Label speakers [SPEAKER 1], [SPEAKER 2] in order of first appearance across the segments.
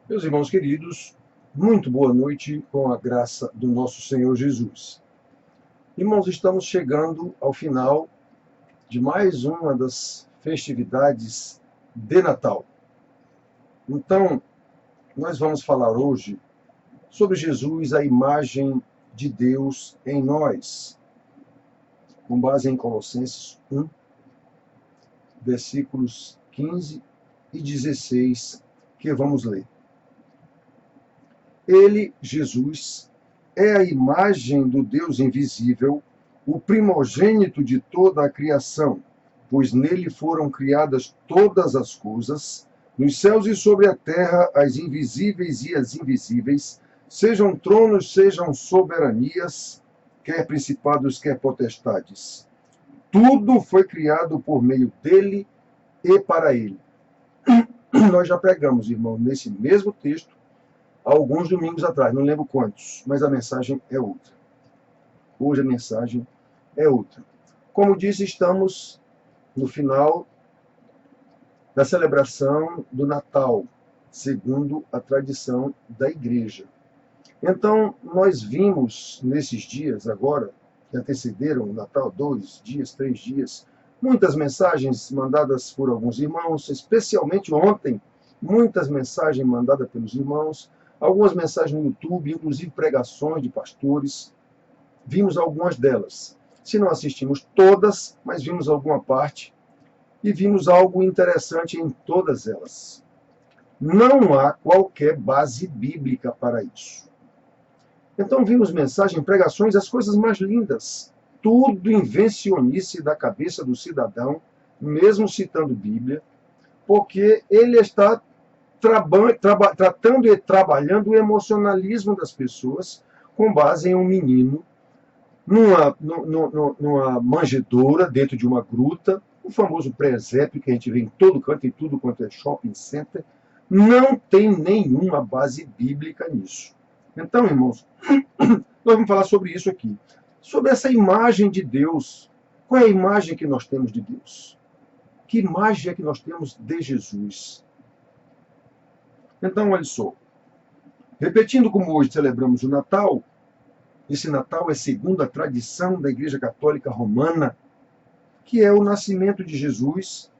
[SPEAKER 1] Meus irmãos queridos, muito boa noite com a graça do nosso Senhor Jesus. Irmãos, estamos chegando ao final de mais uma das festividades de Natal. Então, nós vamos falar hoje sobre Jesus, a imagem de Deus em nós, com base em Colossenses 1, versículos 15 e 16, que vamos ler. Ele, Jesus, é a imagem do Deus invisível, o primogênito de toda a criação, pois nele foram criadas todas as coisas, nos céus e sobre a terra, as invisíveis e as invisíveis, sejam tronos, sejam soberanias, quer principados, quer potestades. Tudo foi criado por meio dele e para ele. Nós já pregamos, irmão, nesse mesmo texto, alguns domingos atrás, não lembro quantos, mas a mensagem é outra. Hoje a mensagem é outra. Como disse, estamos no final da celebração do Natal, segundo a tradição da igreja. Então, nós vimos nesses dias agora, que antecederam o Natal, 2 dias, 3 dias, muitas mensagens mandadas por alguns irmãos, especialmente ontem, muitas mensagens mandadas pelos irmãos, algumas mensagens no YouTube, inclusive pregações de pastores. Vimos algumas delas. Se não assistimos todas, mas vimos alguma parte e vimos algo interessante em todas elas. Não há qualquer base bíblica para isso. Então vimos mensagens, pregações, as coisas mais lindas. Tudo invencionice da cabeça do cidadão, mesmo citando Bíblia, porque ele está tratando e trabalhando o emocionalismo das pessoas com base em um menino numa manjedoura dentro de uma gruta, o famoso presépio que a gente vê em todo canto, em tudo quanto é shopping center. Não tem nenhuma base bíblica nisso. Então, irmãos, nós vamos falar sobre isso aqui, sobre essa imagem de Deus. Qual é a imagem que nós temos de Deus? Que imagem é que nós temos de Jesus? Então, olha só, repetindo como hoje celebramos o Natal, esse Natal é segundo a tradição da Igreja Católica Romana, que é o nascimento de Jesus.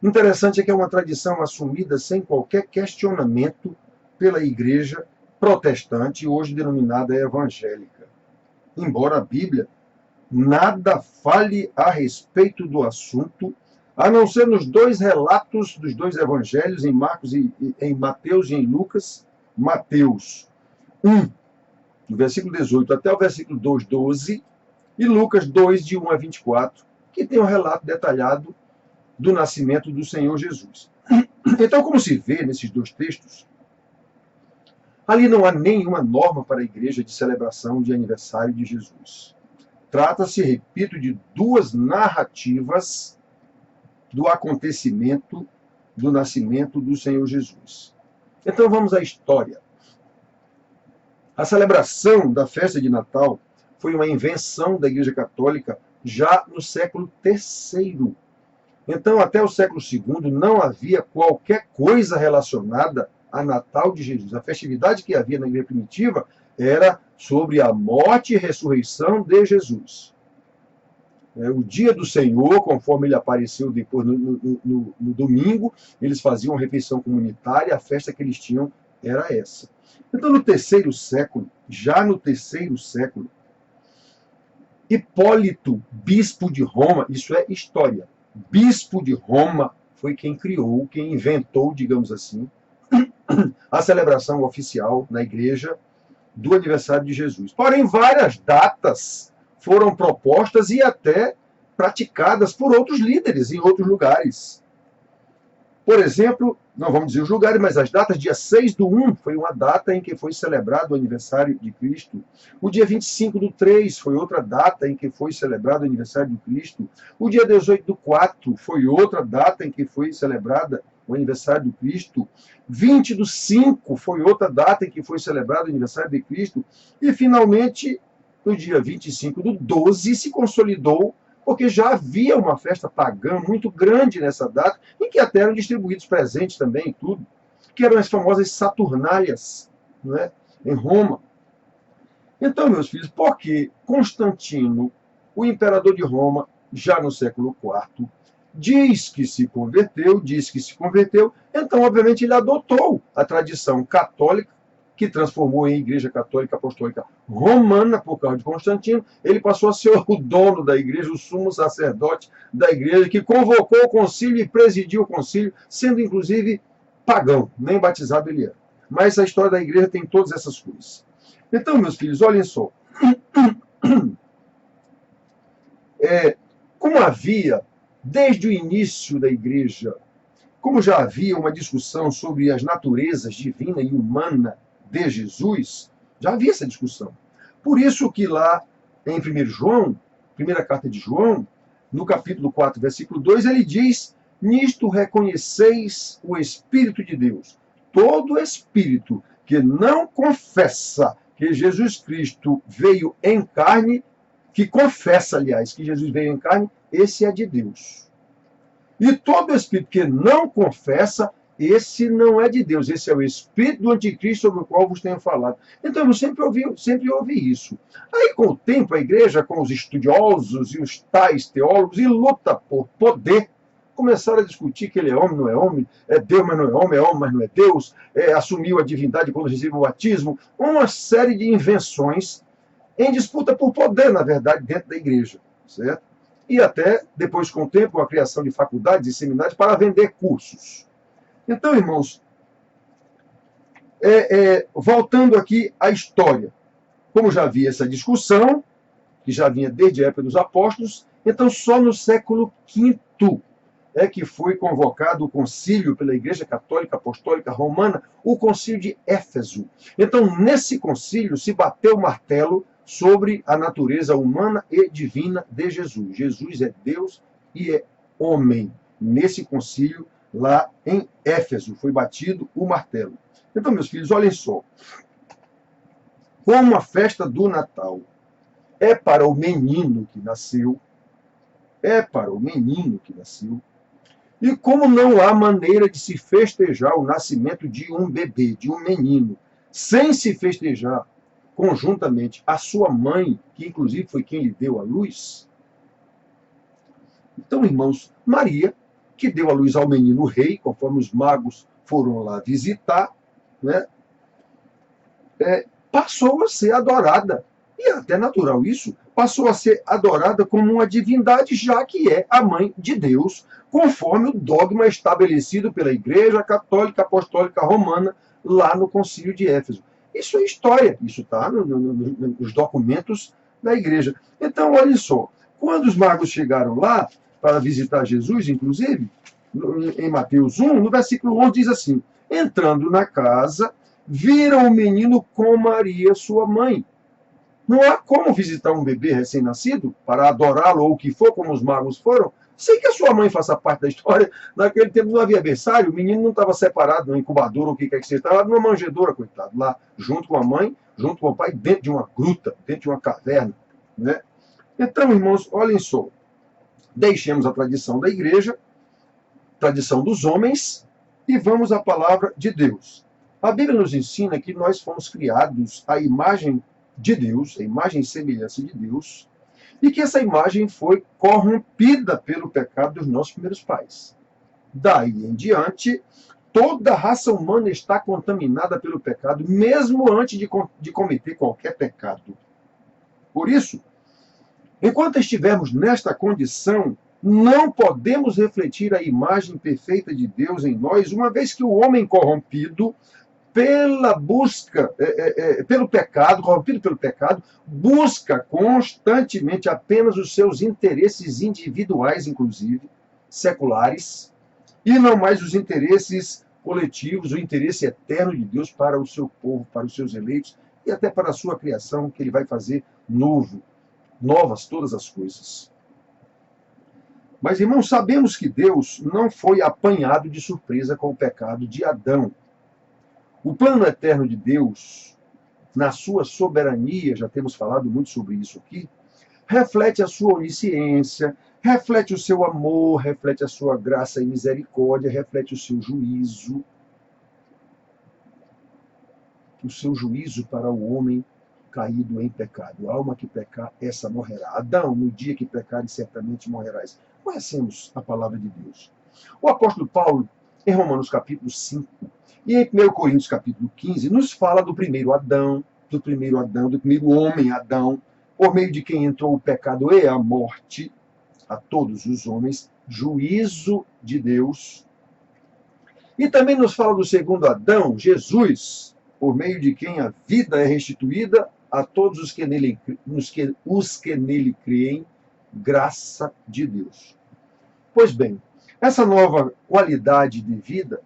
[SPEAKER 1] Interessante é que é uma tradição assumida sem qualquer questionamento pela Igreja protestante, hoje denominada evangélica. Embora a Bíblia nada fale a respeito do assunto, a não ser nos dois relatos dos dois evangelhos, em Marcos e em Mateus e em Lucas. Mateus 1, do versículo 18 até o versículo 2, 12, e Lucas 2, de 1 a 24, que tem um relato detalhado do nascimento do Senhor Jesus. Então, como se vê nesses dois textos, ali não há nenhuma norma para a igreja de celebração de aniversário de Jesus. Trata-se, repito, de duas narrativas do acontecimento do nascimento do Senhor Jesus. Então vamos à história. A celebração da festa de Natal foi uma invenção da Igreja Católica já no século III. Então, até o século II, não havia qualquer coisa relacionada a Natal de Jesus. A festividade que havia na Igreja primitiva era sobre a morte e ressurreição de Jesus. O dia do Senhor, conforme ele apareceu depois no domingo, eles faziam uma refeição comunitária, a festa que eles tinham era essa. Então, no terceiro século, já no terceiro século, Hipólito, bispo de Roma, isso é história, bispo de Roma foi quem criou, quem inventou, digamos assim, a celebração oficial na igreja do aniversário de Jesus. Porém, várias datas foram propostas e até praticadas por outros líderes em outros lugares. Por exemplo, não vamos dizer os lugares, mas as datas, dia 6/1 foi uma data em que foi celebrado o aniversário de Cristo. O dia 25/3 foi outra data em que foi celebrado o aniversário de Cristo. O dia 18/4 foi outra data em que foi celebrada o aniversário de Cristo. 20/5 foi outra data em que foi celebrado o aniversário de Cristo. E, finalmente, no dia 25/12 se consolidou, porque já havia uma festa pagã muito grande nessa data, em que até eram distribuídos presentes também e tudo. que eram as famosas Saturnálias, não é? Em Roma. Então, meus filhos, porque Constantino, o imperador de Roma, já no século IV, diz que se converteu, então, obviamente, ele adotou a tradição católica, que transformou em Igreja Católica Apostólica Romana, por causa de Constantino. Ele passou a ser o dono da igreja, o sumo sacerdote da igreja, que convocou o concílio e presidiu o concílio, sendo, inclusive, pagão, nem batizado ele era. Mas a história da igreja tem todas essas coisas. Então, meus filhos, olhem só. Como havia, desde o início da igreja, como já havia uma discussão sobre as naturezas divina e humana de Jesus, já havia essa discussão. Por isso que lá em 1 João, primeira carta de João, no capítulo 4, versículo 2, ele diz: nisto reconheceis o Espírito de Deus. Todo espírito que não confessa que Jesus Cristo veio em carne, que confessa, aliás, que Jesus veio em carne, esse é de Deus. E todo espírito que não confessa, esse não é de Deus. Esse é o espírito do anticristo sobre o qual vos tenho falado. Então, eu sempre ouvi isso. Aí, com o tempo, a igreja, com os estudiosos e os tais teólogos, e luta por poder, começaram a discutir que ele é homem, é Deus, mas não é homem, mas não é Deus, assumiu a divindade quando recebeu o batismo, uma série de invenções em disputa por poder, na verdade, dentro da igreja, certo? E até, depois, com o tempo, a criação de faculdades e seminários para vender cursos. Então, irmãos, voltando aqui à história, como já havia essa discussão, que já vinha desde a época dos apóstolos, então só no século V é que foi convocado o concílio pela Igreja Católica Apostólica Romana, o concílio de Éfeso. Então, nesse concílio se bateu o martelo sobre a natureza humana e divina de Jesus. Jesus é Deus e é homem. Nesse concílio, lá em Éfeso, foi batido o martelo. Então, meus filhos, olhem só. Como a festa do Natal é para o menino que nasceu, e como não há maneira de se festejar o nascimento de um bebê, de um menino, sem se festejar conjuntamente a sua mãe, que inclusive foi quem lhe deu a luz. Então, irmãos, Maria, que deu a luz ao menino rei, conforme os magos foram lá visitar, né, passou a ser adorada. E é até natural isso, passou a ser adorada como uma divindade, já que é a mãe de Deus, conforme o dogma estabelecido pela Igreja Católica Apostólica Romana, lá no Concílio de Éfeso. Isso é história, isso está nos documentos da Igreja. Então, olhem só, quando os magos chegaram lá, para visitar Jesus, inclusive, em Mateus 1, no versículo 11 diz assim: entrando na casa, viram o menino com Maria, sua mãe. Não há como visitar um bebê recém-nascido para adorá-lo ou o que for, como os magos foram, sem que a sua mãe faça parte da história. Naquele tempo não havia berçário, o menino não estava separado no incubador ou o que quer que seja, estava numa manjedoura, coitado, lá, junto com a mãe, junto com o pai, dentro de uma gruta, dentro de uma caverna, né? Então, irmãos, olhem só, deixemos a tradição da igreja, tradição dos homens, e vamos à palavra de Deus. A Bíblia nos ensina que nós fomos criados à imagem de Deus, a imagem e semelhança de Deus, e que essa imagem foi corrompida pelo pecado dos nossos primeiros pais. Daí em diante, toda a raça humana está contaminada pelo pecado, mesmo antes de cometer qualquer pecado. Por isso, enquanto estivermos nesta condição, não podemos refletir a imagem perfeita de Deus em nós, uma vez que o homem corrompido pela busca, corrompido pelo pecado, busca constantemente apenas os seus interesses individuais, inclusive, seculares, e não mais os interesses coletivos, o interesse eterno de Deus para o seu povo, para os seus eleitos, e até para a sua criação, que ele vai fazer novas todas as coisas. Mas, irmãos, sabemos que Deus não foi apanhado de surpresa com o pecado de Adão. O plano eterno de Deus, na sua soberania, já temos falado muito sobre isso aqui, reflete a sua onisciência, reflete o seu amor, reflete a sua graça e misericórdia, reflete o seu juízo. o seu juízo para o homem caído em pecado. A alma que pecar, essa morrerá. Adão, no dia que pecares, certamente morrerás. Conhecemos a palavra de Deus. O apóstolo Paulo, em Romanos capítulo 5 e em 1 Coríntios capítulo 15, nos fala do primeiro Adão, do primeiro homem Adão, por meio de quem entrou o pecado e a morte a todos os homens, juízo de Deus. E também nos fala do segundo Adão, Jesus, por meio de quem a vida é restituída a todos os que nele creem, graça de Deus. Pois bem, essa nova qualidade de vida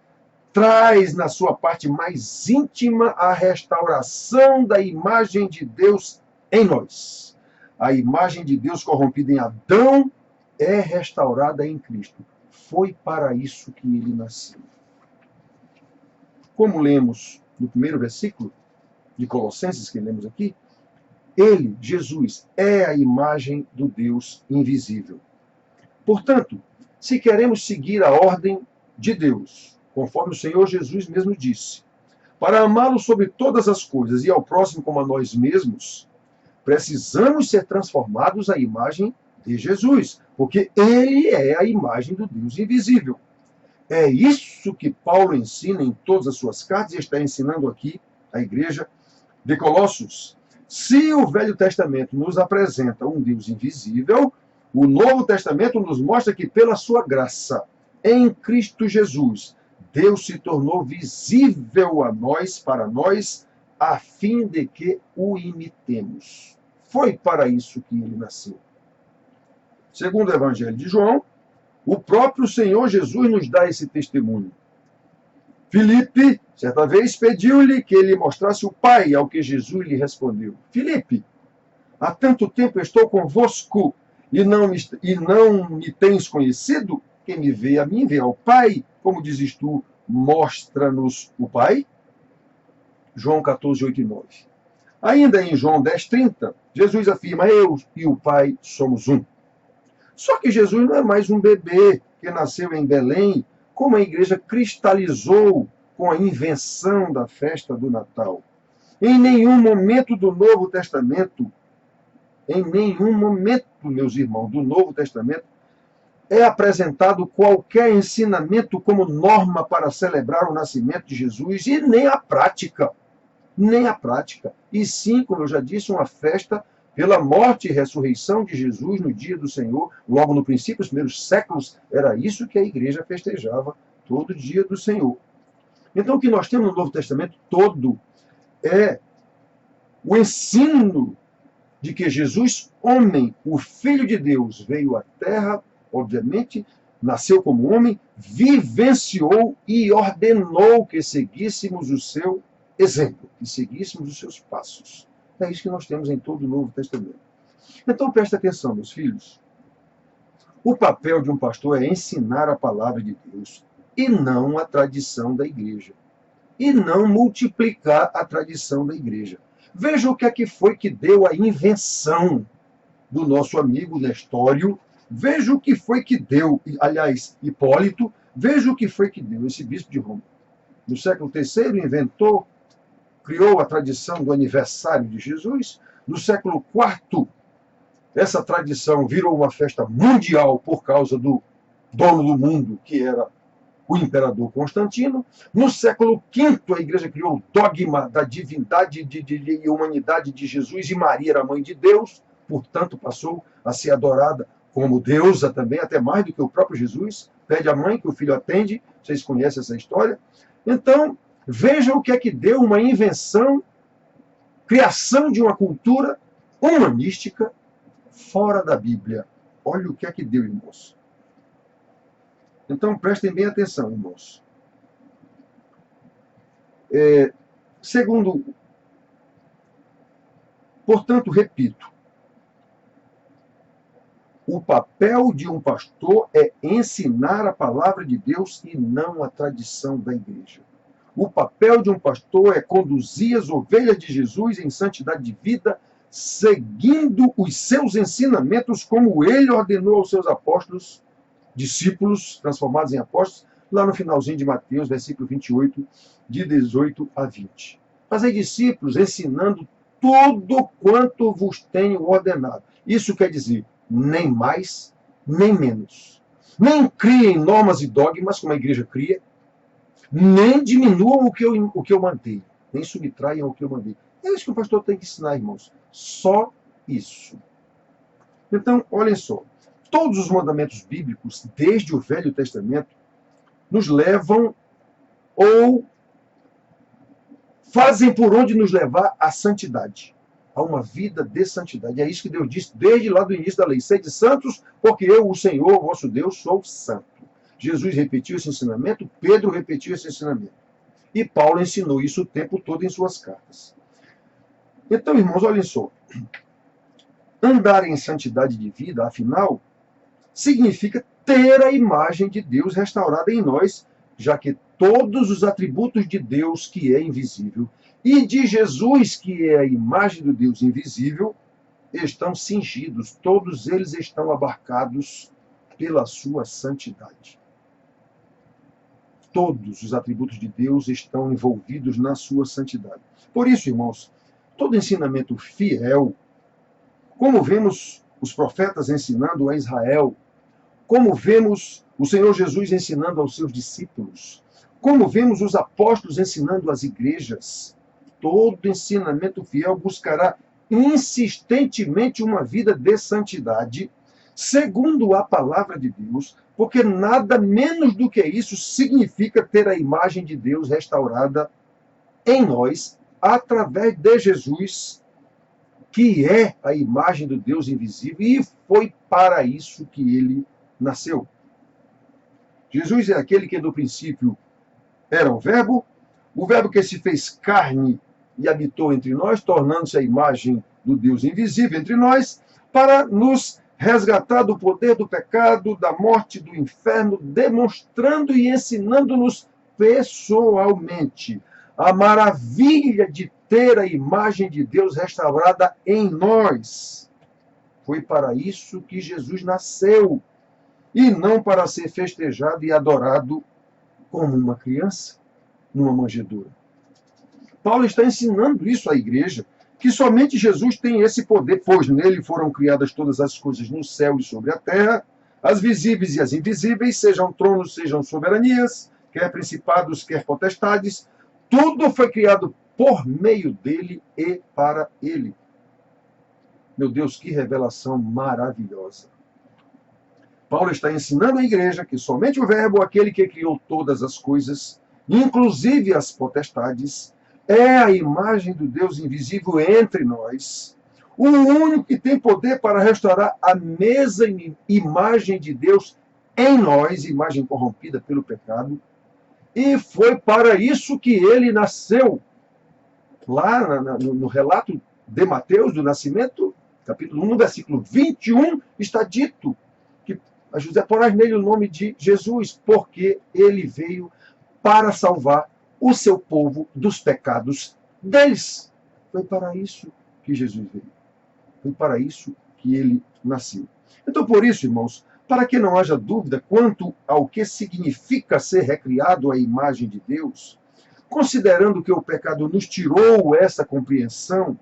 [SPEAKER 1] traz na sua parte mais íntima a restauração da imagem de Deus em nós. A imagem de Deus corrompida em Adão é restaurada em Cristo. Foi para isso que ele nasceu. Como lemos no primeiro versículo de Colossenses, que lemos aqui, ele, Jesus, é a imagem do Deus invisível. Portanto, se queremos seguir a ordem de Deus, conforme o Senhor Jesus mesmo disse, para amá-lo sobre todas as coisas e ao próximo como a nós mesmos, precisamos ser transformados à imagem de Jesus, porque ele é a imagem do Deus invisível. É isso que Paulo ensina em todas as suas cartas e está ensinando aqui à igreja de Colossos. Se o Velho Testamento nos apresenta um Deus invisível, o Novo Testamento nos mostra que pela sua graça, em Cristo Jesus, Deus se tornou visível a nós, para nós, a fim de que o imitemos. Foi para isso que ele nasceu. Segundo o Evangelho de João, o próprio Senhor Jesus nos dá esse testemunho. Filipe, certa vez, pediu-lhe que ele mostrasse o Pai, ao que Jesus lhe respondeu: Filipe, há tanto tempo estou convosco e não me tens conhecido? Quem me vê a mim, vê ao Pai. Como dizes tu, mostra-nos o Pai? João 14, 8 e 9. Ainda em João 10, 30, Jesus afirma: eu e o Pai somos um. Só que Jesus não é mais um bebê que nasceu em Belém, como a igreja cristalizou com a invenção da festa do Natal. Em nenhum momento do Novo Testamento, meus irmãos, do Novo Testamento, é apresentado qualquer ensinamento como norma para celebrar o nascimento de Jesus, e nem a prática. E sim, como eu já disse, uma festa pela morte e ressurreição de Jesus no dia do Senhor. Logo no princípio, os primeiros séculos, era isso que a igreja festejava todo dia do Senhor. Então, o que nós temos no Novo Testamento todo é o ensino de que Jesus, homem, o Filho de Deus, veio à Terra, obviamente, nasceu como homem, vivenciou e ordenou que seguíssemos o seu exemplo, que seguíssemos os seus passos. É isso que nós temos em todo o Novo Testamento. Então, presta atenção, meus filhos. O papel de um pastor é ensinar a palavra de Deus e não a tradição da igreja. E não multiplicar a tradição da igreja. Veja o que é que foi que deu a invenção do nosso amigo Nestório. Veja o que foi que deu, aliás, Hipólito. Veja o que foi que deu esse bispo de Roma. No século III criou a tradição do aniversário de Jesus. No século IV, essa tradição virou uma festa mundial por causa do dono do mundo, que era o imperador Constantino. No século V, a igreja criou o dogma da divindade e humanidade de Jesus, e Maria era mãe de Deus, portanto passou a ser adorada como deusa também, até mais do que o próprio Jesus. Pede a mãe que o filho atende, vocês conhecem essa história. Então, vejam o que é que deu uma invenção, criação de uma cultura humanística fora da Bíblia. Olha o que é que deu, irmãos. Então, prestem bem atenção, irmãos. Portanto, repito, o papel de um pastor é ensinar a palavra de Deus e não a tradição da igreja. O papel de um pastor é conduzir as ovelhas de Jesus em santidade de vida, seguindo os seus ensinamentos como ele ordenou aos seus apóstolos, discípulos transformados em apóstolos, lá no finalzinho de Mateus, versículo 28, de 18 a 20. Fazei discípulos, ensinando tudo quanto vos tenho ordenado. Isso quer dizer, nem mais, nem menos. Nem criem normas e dogmas, como a igreja cria, nem diminuam o que eu mandei, nem subtraiam o que eu mandei. É isso que o pastor tem que ensinar, irmãos. Só isso. Então, olhem só. Todos os mandamentos bíblicos, desde o Velho Testamento, nos levam ou fazem por onde nos levar à santidade, a uma vida de santidade. É isso que Deus disse desde lá do início da lei. Sede santos, porque eu, o Senhor, vosso Deus, sou santo. Jesus repetiu esse ensinamento, Pedro repetiu esse ensinamento. E Paulo ensinou isso o tempo todo em suas cartas. Então, irmãos, olhem só. Andar em santidade de vida, afinal, significa ter a imagem de Deus restaurada em nós, já que todos os atributos de Deus, que é invisível, e de Jesus, que é a imagem do Deus invisível, estão cingidos, todos eles estão abarcados pela sua santidade. Todos os atributos de Deus estão envolvidos na sua santidade. Por isso, irmãos, todo ensinamento fiel, como vemos os profetas ensinando a Israel, como vemos o Senhor Jesus ensinando aos seus discípulos, como vemos os apóstolos ensinando às igrejas, todo ensinamento fiel buscará insistentemente uma vida de santidade, segundo a palavra de Deus, porque nada menos do que isso significa ter a imagem de Deus restaurada em nós, através de Jesus, que é a imagem do Deus invisível, e foi para isso que ele nasceu. Jesus é aquele que no princípio era o Verbo que se fez carne e habitou entre nós, tornando-se a imagem do Deus invisível entre nós, para nos resgatar do poder do pecado, da morte, do inferno, demonstrando e ensinando-nos pessoalmente a maravilha de ter a imagem de Deus restaurada em nós. Foi para isso que Jesus nasceu, e não para ser festejado e adorado como uma criança numa manjedoura. Paulo está ensinando isso à igreja, que somente Jesus tem esse poder, pois nele foram criadas todas as coisas no céu e sobre a terra, as visíveis e as invisíveis, sejam tronos, sejam soberanias, quer principados, quer potestades, tudo foi criado por meio dele e para ele. Meu Deus, que revelação maravilhosa. Paulo está ensinando à igreja que somente o Verbo, aquele que criou todas as coisas, inclusive as potestades, é a imagem do Deus invisível entre nós, o único que tem poder para restaurar a mesma imagem de Deus em nós, imagem corrompida pelo pecado, e foi para isso que ele nasceu. Lá no relato de Mateus, do nascimento, capítulo 1, versículo 21, está dito que a José porás nele o nome de Jesus, porque ele veio para salvar o seu povo dos pecados deles. Foi para isso que Jesus veio. Foi para isso que ele nasceu. Então, por isso, irmãos, para que não haja dúvida quanto ao que significa ser recriado à imagem de Deus, considerando que o pecado nos tirou essa compreensão,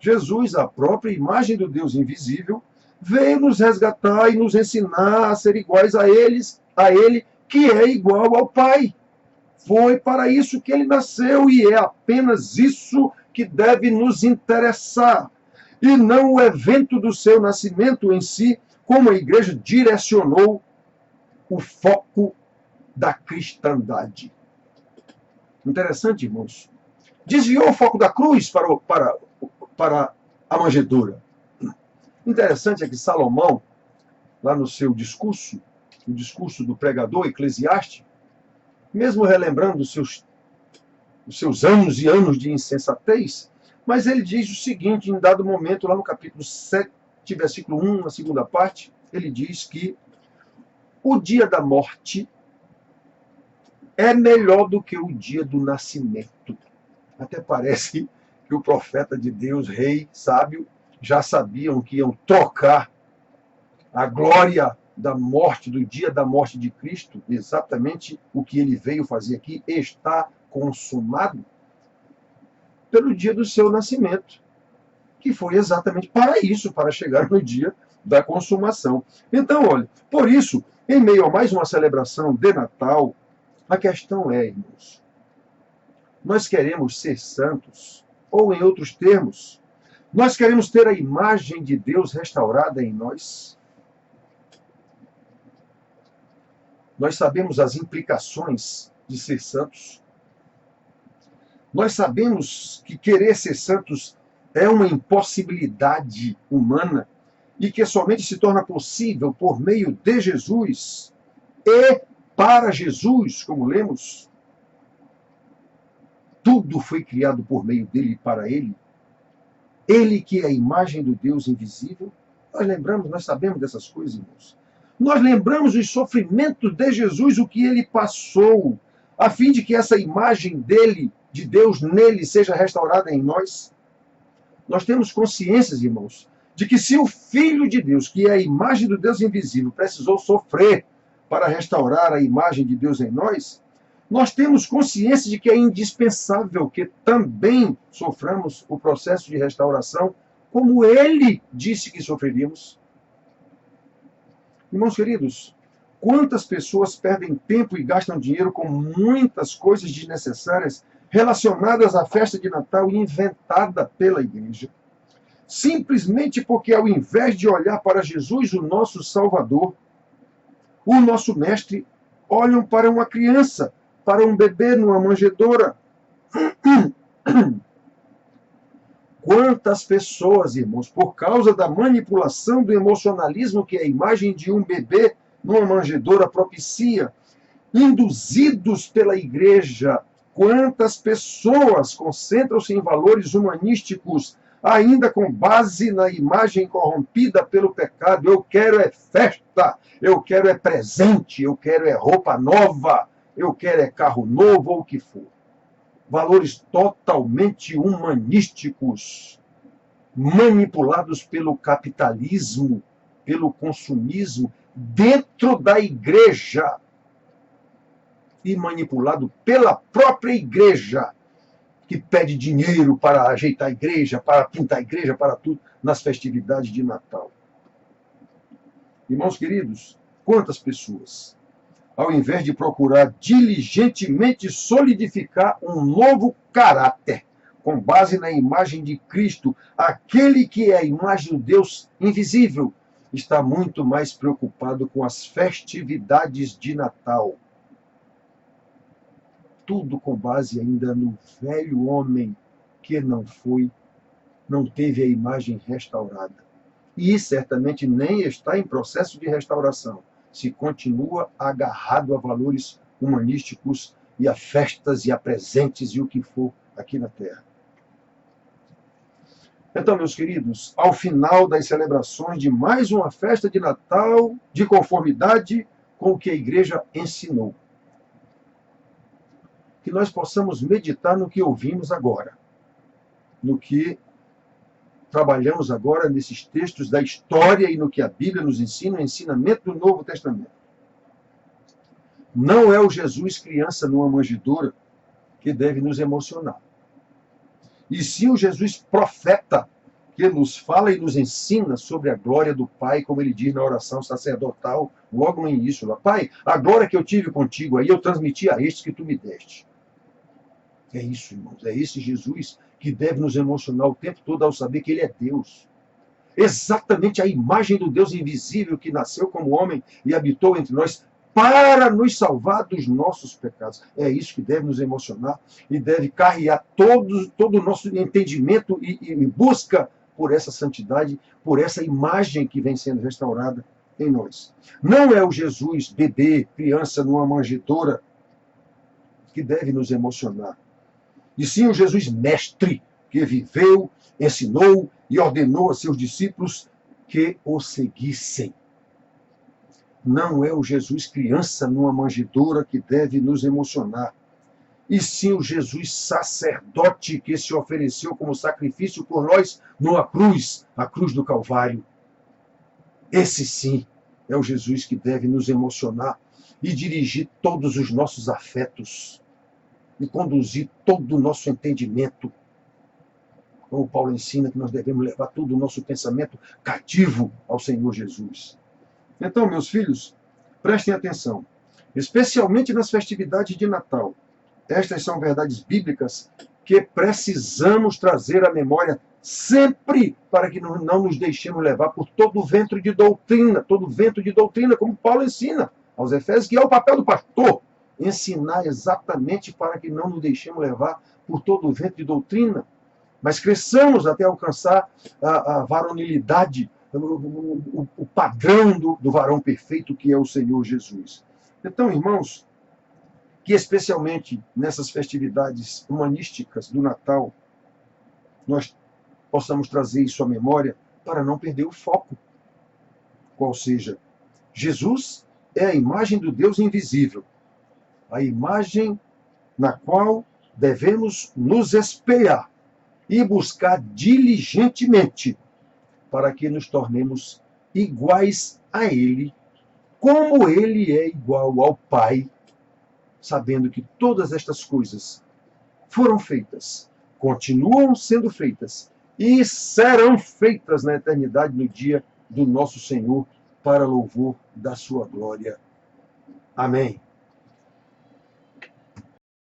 [SPEAKER 1] Jesus, a própria imagem do Deus invisível, veio nos resgatar e nos ensinar a ser iguais a ele que é igual ao Pai. Foi para isso que ele nasceu, e é apenas isso que deve nos interessar, e não o evento do seu nascimento em si, como a igreja direcionou o foco da cristandade. Interessante, irmãos. Desviou o foco da cruz para a manjedoura. Interessante é que Salomão, lá no seu discurso, o discurso do pregador Eclesiástico, mesmo relembrando os seus anos e anos de insensatez, mas ele diz o seguinte, em dado momento, lá no capítulo 7, versículo 1, na segunda parte, ele diz que o dia da morte é melhor do que o dia do nascimento. Até parece que o profeta de Deus, rei, sábio, já sabiam que iam trocar a glória da morte, do dia da morte de Cristo, exatamente o que ele veio fazer aqui, está consumado. pelo dia do seu nascimento, que foi exatamente para isso, para chegar no dia da consumação. Então, olha, por isso, em meio a mais uma celebração de Natal, a questão é, irmãos, nós queremos ser santos, ou em outros termos, nós queremos ter a imagem de Deus restaurada em nós? Nós sabemos as implicações de ser santos? Nós sabemos que querer ser santos é uma impossibilidade humana e que somente se torna possível por meio de Jesus e para Jesus, como lemos. Tudo foi criado por meio dele e para ele. Ele que é a imagem do Deus invisível. Nós lembramos, nós sabemos dessas coisas, irmãos. Nós lembramos os sofrimentos de Jesus, o que ele passou, a fim de que essa imagem dele, de Deus nele, seja restaurada em nós. Nós temos consciências, irmãos, de que se o Filho de Deus, que é a imagem do Deus invisível, precisou sofrer para restaurar a imagem de Deus em nós, nós temos consciência de que é indispensável que também soframos o processo de restauração, como ele disse que sofreríamos. Irmãos queridos, quantas pessoas perdem tempo e gastam dinheiro com muitas coisas desnecessárias relacionadas à festa de Natal inventada pela igreja, simplesmente porque, ao invés de olhar para Jesus, o nosso Salvador, o nosso Mestre, olham para uma criança, para um bebê numa manjedoura. Quantas pessoas, irmãos, por causa da manipulação do emocionalismo que a imagem de um bebê numa manjedoura propicia, induzidos pela igreja, quantas pessoas concentram-se em valores humanísticos, ainda com base na imagem corrompida pelo pecado. Eu quero é festa, eu quero é presente, eu quero é roupa nova, eu quero é carro novo ou o que for. Valores totalmente humanísticos, manipulados pelo capitalismo, pelo consumismo, dentro da igreja, e manipulado pela própria igreja, que pede dinheiro para ajeitar a igreja, para pintar a igreja, para tudo, nas festividades de Natal. Irmãos queridos, quantas pessoas, ao invés de procurar diligentemente solidificar um novo caráter, com base na imagem de Cristo, aquele que é a imagem do Deus invisível, está muito mais preocupado com as festividades de Natal. Tudo com base ainda no velho homem que não teve a imagem restaurada. E certamente nem está em processo de restauração, se continua agarrado a valores humanísticos e a festas e a presentes e o que for aqui na Terra. Então, meus queridos, ao final das celebrações de mais uma festa de Natal, de conformidade com o que a igreja ensinou, que nós possamos meditar no que ouvimos agora, no que trabalhamos agora nesses textos da história e no que a Bíblia nos ensina, o ensinamento do Novo Testamento. Não é o Jesus criança numa manjedoura que deve nos emocionar, e sim o Jesus profeta que nos fala e nos ensina sobre a glória do Pai, como ele diz na oração sacerdotal, logo no início lá: Pai, a glória que eu tive contigo, aí eu transmiti a estes que tu me deste. É isso, irmãos, é esse Jesus que deve nos emocionar o tempo todo ao saber que ele é Deus. Exatamente a imagem do Deus invisível que nasceu como homem e habitou entre nós para nos salvar dos nossos pecados. É isso que deve nos emocionar e deve carregar todo o nosso entendimento e busca por essa santidade, por essa imagem que vem sendo restaurada em nós. Não é o Jesus bebê, criança numa manjedoura que deve nos emocionar, e sim o Jesus mestre, que viveu, ensinou e ordenou a seus discípulos que o seguissem. Não é o Jesus criança numa manjedoura que deve nos emocionar, e sim o Jesus sacerdote que se ofereceu como sacrifício por nós numa cruz, a cruz do Calvário. Esse sim é o Jesus que deve nos emocionar e dirigir todos os nossos afetos, e conduzir todo o nosso entendimento como Paulo ensina que nós devemos levar todo o nosso pensamento cativo ao Senhor Jesus. Então, meus filhos, prestem atenção, especialmente nas festividades de Natal. Estas são verdades bíblicas que precisamos trazer à memória sempre, para que não nos deixemos levar por todo vento de doutrina, como Paulo ensina aos Efésios, que é o papel do pastor, ensinar exatamente para que não nos deixemos levar por todo vento de doutrina, mas cresçamos até alcançar a varonilidade, o padrão do varão perfeito, que é o Senhor Jesus. Então, irmãos, que especialmente nessas festividades humanísticas do Natal, nós possamos trazer isso à memória para não perder o foco. Qual seja, Jesus é a imagem do Deus invisível, a imagem na qual devemos nos espelhar e buscar diligentemente para que nos tornemos iguais a Ele, como Ele é igual ao Pai, sabendo que todas estas coisas foram feitas, continuam sendo feitas e serão feitas na eternidade, no dia do nosso Senhor, para louvor da sua glória. Amém.